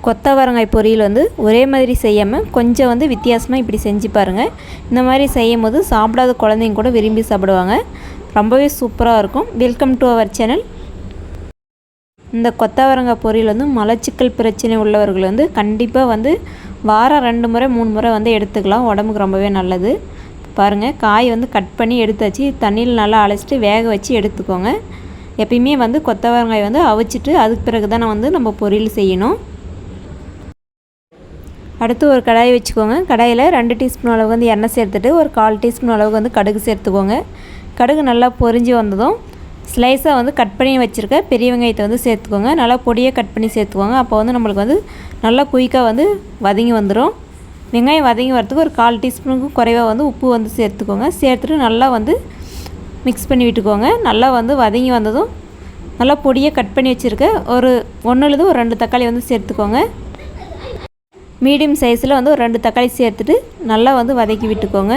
கொத்தவரங்காய் பொரியல் வந்து ஒரே மாதிரி செய்யாமல் கொஞ்சம் வந்து வித்தியாசமாக இப்படி செஞ்சு பாருங்கள். இந்த மாதிரி செய்யும் போது சாப்பிடாத குழந்தைங்க கூட விரும்பி சாப்பிடுவாங்க. ரொம்பவே சூப்பராக இருக்கும். Welcome to our channel. இந்த கொத்தவரங்காய் பொரியல் வந்து மலச்சிக்கல் பிரச்சனை உள்ளவர்கள் வந்து கண்டிப்பாக வந்து வாரம் 2 முறை 3 முறை வந்து எடுத்துக்கலாம். உடம்புக்கு ரொம்பவே நல்லது. பாருங்கள், காய் வந்து கட் பண்ணி எடுத்தாச்சு. தண்ணியில் நல்லா அலசிட்டு வேக வச்சு எடுத்துக்கோங்க. எப்பயுமே வந்து கொத்தவரங்காய் வந்து அவிச்சிட்டு அதுக்கு பிறகு தான் வந்து நம்ம பொரியல் செய்யணும். அடுத்து ஒரு கடாயை வச்சுக்கோங்க. கடாயில் 2 டீஸ்பூன் அளவுக்கு வந்து எண்ணெய் சேர்த்துட்டு ஒரு 1/4 டீஸ்பூன் அளவுக்கு வந்து கடுகு சேர்த்துக்கோங்க. கடுகு நல்லா பொரிஞ்சு வந்ததும் ஸ்லைஸாக வந்து கட் பண்ணி வச்சுருக்க பெரிய வெங்காயத்தை வந்து சேர்த்துக்கோங்க. நல்லா பொடியாக கட் பண்ணி சேர்த்துக்கோங்க. அப்போ வந்து நம்மளுக்கு வந்து நல்லா குயிக்காக வந்து வதங்கி வந்துடும். வெங்காயம் வதங்கி வரத்துக்கு ஒரு 1/4 டீஸ்பூனுக்கு குறைவாக வந்து உப்பு வந்து சேர்த்துக்கோங்க. சேர்த்துட்டு நல்லா வந்து மிக்ஸ் பண்ணி விட்டுக்கோங்க. நல்லா வந்து வதங்கி வந்ததும் நல்லா பொடியாக கட் பண்ணி வச்சுருக்க ஒரு 1லேருந்து ஒரு 2 தக்காளி வந்து சேர்த்துக்கோங்க. மீடியம் சைஸில் வந்து ஒரு 2 தக்காளி சேர்த்துட்டு நல்லா வந்து வதக்கி விட்டுக்கோங்க.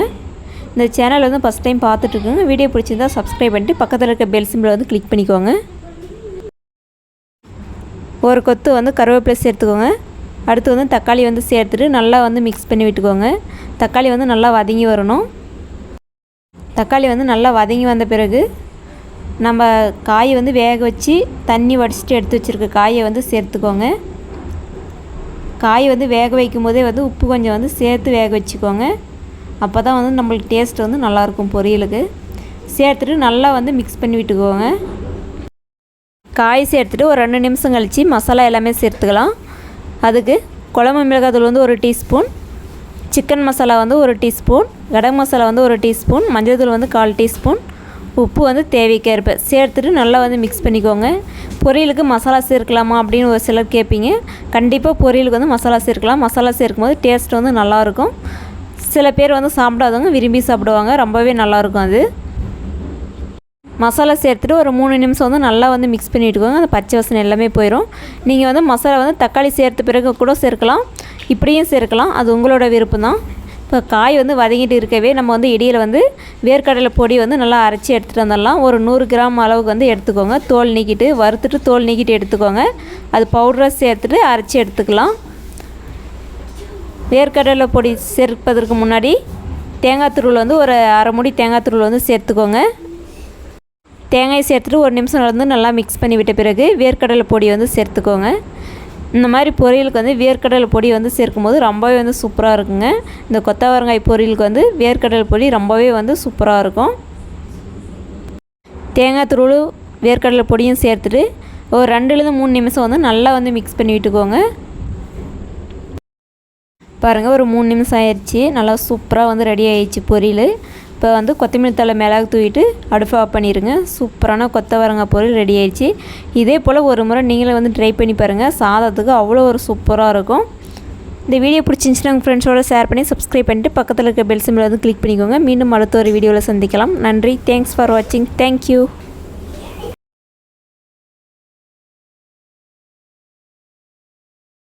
இந்த சேனல் வந்து ஃபஸ்ட் டைம் பார்த்துட்ருக்கோங்க. வீடியோ பிடிச்சிருந்தா சப்ஸ்கிரைப் பண்ணிட்டு பக்கத்தில் இருக்க பெல் சிம்பிளை வந்து கிளிக் பண்ணிக்கோங்க. ஒரு கொத்து வந்து கருவேப்பிலை சேர்த்துக்கோங்க. அடுத்து வந்து தக்காளி வந்து சேர்த்துட்டு நல்லா வந்து மிக்ஸ் பண்ணி விட்டுக்கோங்க. தக்காளி வந்து நல்லா வதங்கி வரணும். தக்காளி வந்து நல்லா வதங்கி வந்த பிறகு நம்ம காயை வந்து வேக வச்சு தண்ணி வடிச்சிட்டு எடுத்து வச்சுருக்க காயை வந்து சேர்த்துக்கோங்க. காய் வந்து வேக வைக்கும் போதே வந்து உப்பு கொஞ்சம் வந்து சேர்த்து வேக வச்சுக்கோங்க. அப்போ தான் வந்து நம்மளுக்கு டேஸ்ட் வந்து நல்லாயிருக்கும் பொரியலுக்கு. சேர்த்துட்டு நல்லா வந்து மிக்ஸ் பண்ணி விட்டுக்கோங்க. காய் சேர்த்துட்டு ஒரு 2 நிமிஷம் கழித்து மசாலா எல்லாமே சேர்த்துக்கலாம். அதுக்கு குழம்பு மிளகாத்தூள் வந்து 1 டீஸ்பூன், சிக்கன் மசாலா வந்து 1 டீஸ்பூன், கரம் மசாலா வந்து 1 டீஸ்பூன், மஞ்சள் தூள் வந்து 1/4 டீஸ்பூன், உப்பு வந்து தேவைக்கேற்ப சேர்த்துட்டு நல்லா வந்து மிக்ஸ் பண்ணிக்கோங்க. பொரியலுக்கு மசாலா சேர்க்கலாமா அப்படின்னு ஒரு சிலர் கேட்பீங்க. கண்டிப்பாக பொரியலுக்கு வந்து மசாலா சேர்க்கலாம். மசாலா சேர்க்கும்போது டேஸ்ட் வந்து நல்லாயிருக்கும். சில பேர் வந்து சாப்பிடாதவங்க விரும்பி சாப்பிடுவாங்க. ரொம்பவே நல்லாயிருக்கும் அது. மசாலா சேர்த்துட்டு ஒரு 3 நிமிஷம் வந்து நல்லா வந்து மிக்ஸ் பண்ணி விட்டுக்கோங்க. அந்த பச்சை வாசனை எல்லாமே போயிடும். நீங்கள் வந்து மசாலா வந்து தக்காளி சேர்த்த பிறகு கூட சேர்க்கலாம், இப்படியும் சேர்க்கலாம். அது உங்களோட விருப்பம் தான். இப்போ காய் வந்து வதங்கிட்டு இருக்கவே நம்ம வந்து இடியில் வந்து வேர்க்கடலை பொடி வந்து நல்லா அரைச்சி எடுத்துகிட்டு வந்துடலாம். ஒரு 100 கிராம் அளவுக்கு வந்து எடுத்துக்கோங்க. தோல் நீக்கிட்டு வறுத்துட்டு தோல் நீக்கிட்டு எடுத்துக்கோங்க. அது பவுடராக சேர்த்துட்டு அரைச்சி எடுத்துக்கலாம். வேர்க்கடலை பொடி சேர்ப்பதற்கு முன்னாடி தேங்காய் துருவல் வந்து ஒரு 1/2 மூடி தேங்காய் துருவல் வந்து சேர்த்துக்கோங்க. தேங்காய் சேர்த்துட்டு 1 நிமிஷம் வந்து நல்லா மிக்ஸ் பண்ணி விட்ட பிறகு வேர்க்கடலை பொடி வந்து சேர்த்துக்கோங்க. இந்த மாதிரி பொரியலுக்கு வந்து வேர்க்கடலை பொடி வந்து சேர்க்கும்போது ரொம்பவே வந்து சூப்பராக இருக்குங்க. இந்த கொத்தவரங்காய் பொரியலுக்கு வந்து வேர்க்கடலை பொடி ரொம்பவே வந்து சூப்பராக இருக்கும். தேங்காய் துருவல் வேர்க்கடலை பொடியும் சேர்த்துட்டு ஒரு 2லேருந்து 3 நிமிஷம் வந்து நல்லா வந்து மிக்ஸ் பண்ணி விட்டுக்கோங்க. பாருங்கள், ஒரு 3 நிமிஷம் ஆயிடுச்சு. நல்லா சூப்பராக வந்து ரெடி ஆகிடுச்சு பொரியல். இப்போ வந்து கொத்தமல்லி தழை மிளகு தூவிட்டு அடுப்பு ஆஃப் பண்ணிடுங்க. சூப்பரான கொத்தவரங்காய் பொரியல் ரெடி ஆகிடுச்சு. இதே போல் ஒரு முறை நீங்களே வந்து ட்ரை பண்ணி பாருங்கள். சாதத்துக்கு அவ்வளோ ஒரு சூப்பராக இருக்கும். இந்த வீடியோ பிடிச்சிருந்துச்சுன்னா உங்கள் ஃப்ரெண்ட்ஸோடு ஷேர் பண்ணி சப்ஸ்கிரைப் பண்ணிட்டு பக்கத்தில் இருக்க பெல் சிம்பிளை வந்து கிளிக் பண்ணிக்கோங்க. மீண்டும் அடுத்த ஒரு வீடியோவில் சந்திக்கலாம். நன்றி. தேங்க்ஸ் ஃபார் வாட்சிங். தேங்க்யூ.